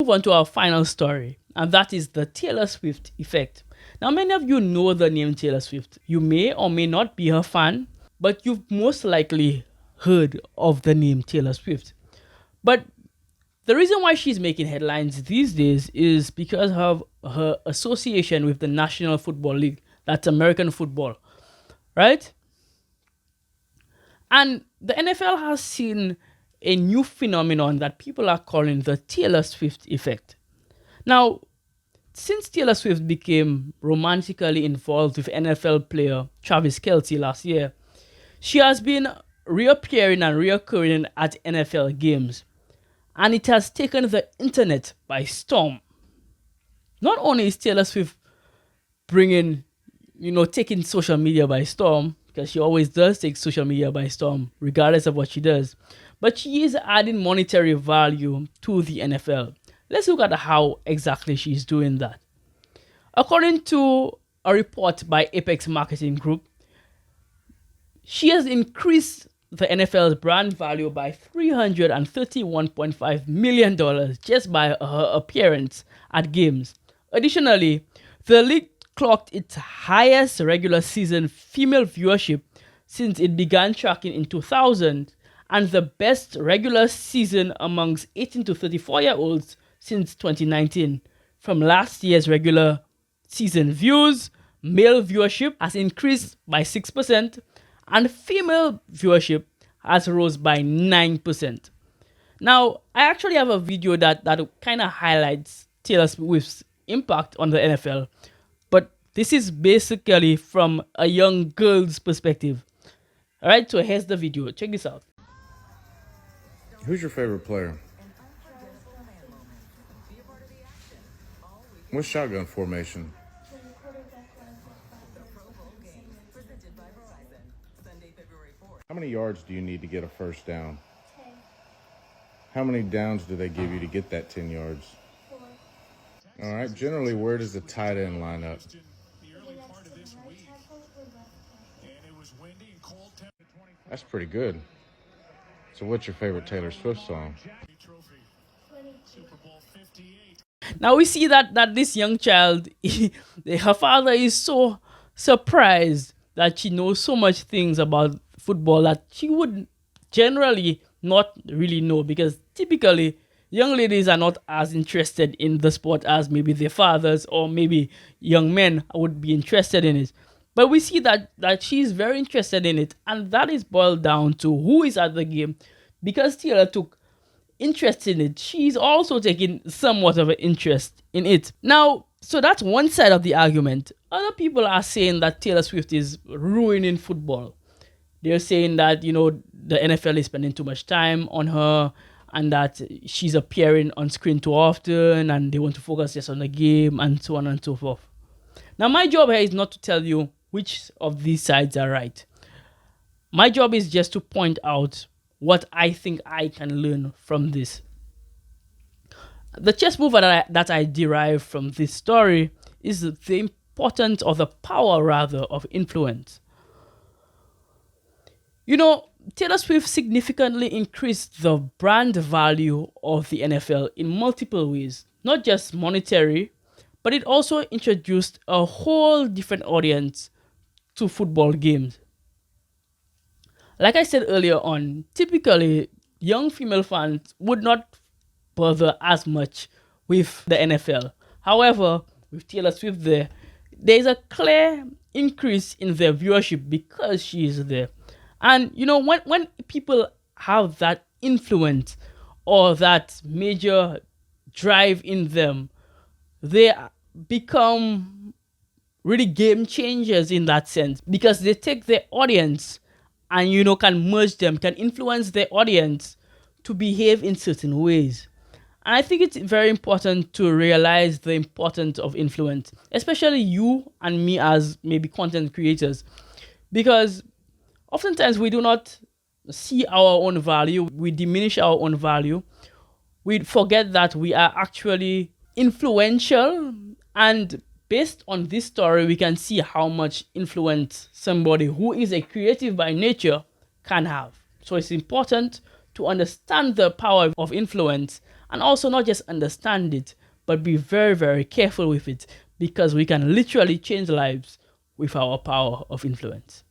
move on to our final story, and that is the Taylor Swift effect. Now, many of you know the name Taylor Swift. You may or may not be her fan, but you've most likely heard of the name Taylor Swift. But the reason why she's making headlines these days is because of her association with the National Football League, that's American football, right? And the NFL has seen a new phenomenon that people are calling the Taylor Swift effect. Now, since Taylor Swift became romantically involved with NFL player Travis Kelce last year, she has been reappearing and reoccurring at NFL games. And it has taken the internet by storm. Not only is Taylor Swift taking social media by storm, because she always does take social media by storm, regardless of what she does, but she is adding monetary value to the NFL. Let's look at how exactly she's doing that. According to a report by Apex Marketing Group, she has increased the NFL's brand value by $331.5 million just by her appearance at games. Additionally, the league clocked its highest regular season female viewership since it began tracking in 2000, and the best regular season amongst 18 to 34-year-olds since 2019. From last year's regular season views, male viewership has increased by 6%, and female viewership has rose by 9%. Now, I actually have a video that kind of highlights Taylor Swift's impact on the NFL, but this is basically from a young girl's perspective. All right, so here's the video. Check this out. Who's your favorite player? What's shotgun formation? How many yards do you need to get a first down? 10. How many downs do they give you to get that 10 yards? 4. All right. Generally, where does the tight end line up? That's pretty good. So what's your favorite Taylor Swift song? Now we see that this young child, her father is so surprised that she knows so much things about football that she would generally not really know, because typically young ladies are not as interested in the sport as maybe their fathers or maybe young men would be interested in it. But we see that she's very interested in it, and that is boiled down to who is at the game. Because Taylor took interest in it, she's also taking somewhat of an interest in it. Now, so that's one side of the argument. Other people are saying that Taylor Swift is ruining football. They're saying that, the NFL is spending too much time on her and that she's appearing on screen too often and they want to focus just on the game and so on and so forth. Now, my job here is not to tell you which of these sides are right. My job is just to point out what I think I can learn from this. The chess move that I derive from this story is the importance or the power, rather, of influence. Taylor Swift significantly increased the brand value of the NFL in multiple ways, not just monetary, but it also introduced a whole different audience to football games. Like I said earlier on, typically young female fans would not bother as much with the NFL. However, with Taylor Swift there's a clear increase in their viewership because she is there. And when people have that influence or that major drive in them, they become really game changers in that sense, because they take their audience and can merge them, can influence their audience to behave in certain ways. And I think it's very important to realize the importance of influence, especially you and me as maybe content creators, because oftentimes we do not see our own value, we diminish our own value, we forget that we are actually influential, and based on this story, we can see how much influence somebody who is a creative by nature can have. So it's important to understand the power of influence And also not just understand it, but be very, very careful with it because we can literally change lives with our power of influence.